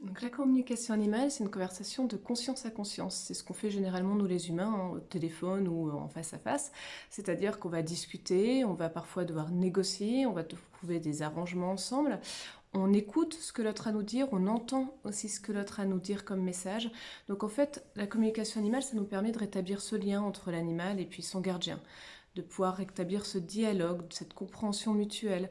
Donc la communication animale, c'est une conversation de conscience à conscience. C'est ce qu'on fait généralement nous les humains, hein, au téléphone ou en face à face. C'est-à-dire qu'on va discuter, on va parfois devoir négocier, on va trouver des arrangements ensemble. On écoute ce que l'autre a à nous dire, on entend aussi ce que l'autre a à nous dire comme message. Donc en fait, la communication animale, ça nous permet de rétablir ce lien entre l'animal et puis son gardien, de pouvoir rétablir ce dialogue, cette compréhension mutuelle.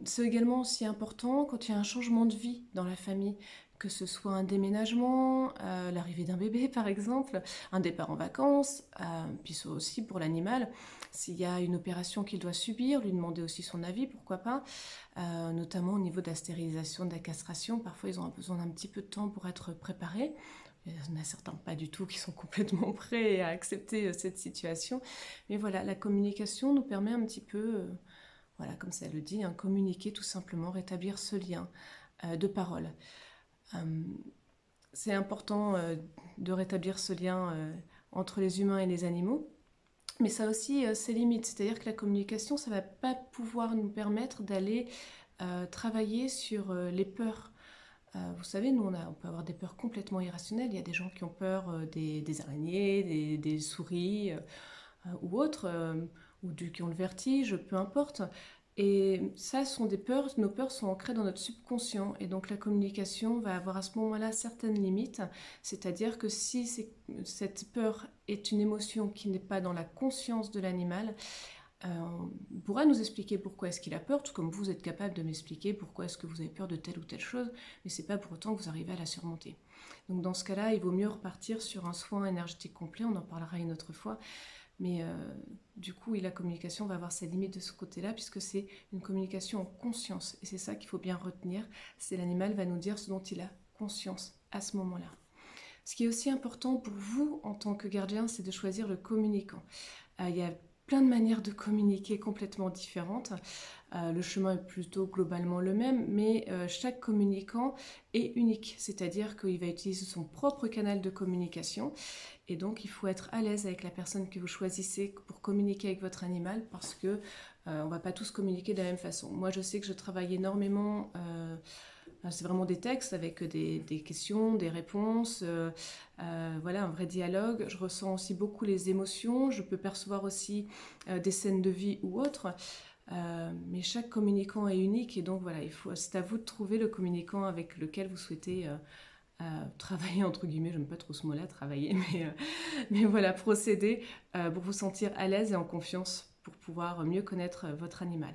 C'est également aussi important quand il y a un changement de vie dans la famille, que ce soit un déménagement, l'arrivée d'un bébé par exemple, un départ en vacances, puis aussi pour l'animal, s'il y a une opération qu'il doit subir, lui demander aussi son avis, pourquoi pas, notamment au niveau de la stérilisation, de la castration, parfois ils ont besoin d'un petit peu de temps pour être préparés. Il y en a certains pas du tout qui sont complètement prêts à accepter cette situation. Mais voilà, la communication nous permet un petit peu voilà, comme ça le dit, hein, communiquer tout simplement, rétablir ce lien de parole. Euh, c'est important de rétablir ce lien entre les humains et les animaux, mais ça a aussi ses limites, c'est-à-dire que la communication, ça ne va pas pouvoir nous permettre d'aller travailler sur les peurs. Vous savez, nous, on peut avoir des peurs complètement irrationnelles. Il y a des gens qui ont peur des araignées, des souris ou autres, qui ont le vertige, peu importe. Et ça ce sont des peurs, nos peurs sont ancrées dans notre subconscient et donc la communication va avoir à ce moment-là certaines limites, c'est-à-dire que si cette peur est une émotion qui n'est pas dans la conscience de l'animal, on pourra nous expliquer pourquoi est-ce qu'il a peur, tout comme vous êtes capable de m'expliquer pourquoi est-ce que vous avez peur de telle ou telle chose, mais c'est pas pour autant que vous arrivez à la surmonter. Donc dans ce cas-là, il vaut mieux repartir sur un soin énergétique complet, on en parlera une autre fois, mais du coup, la communication va avoir ses limites de ce côté-là, puisque c'est une communication en conscience. Et c'est ça qu'il faut bien retenir, c'est l'animal va nous dire ce dont il a conscience à ce moment-là. Ce qui est aussi important pour vous en tant que gardien, c'est de choisir le communicant. Il y a plein de manières de communiquer complètement différentes. Le chemin est plutôt globalement le même, mais chaque communicant est unique, c'est-à-dire qu'il va utiliser son propre canal de communication et donc il faut être à l'aise avec la personne que vous choisissez pour communiquer avec votre animal parce que on ne va pas tous communiquer de la même façon. Moi je sais que je travaille énormément c'est vraiment des textes avec des questions, des réponses, voilà, un vrai dialogue. Je ressens aussi beaucoup les émotions, je peux percevoir aussi des scènes de vie ou autres. Mais chaque communicant est unique et donc voilà, c'est à vous de trouver le communicant avec lequel vous souhaitez travailler, entre guillemets, j'aime pas trop ce mot-là, travailler, mais voilà, procéder pour vous sentir à l'aise et en confiance pour pouvoir mieux connaître votre animal.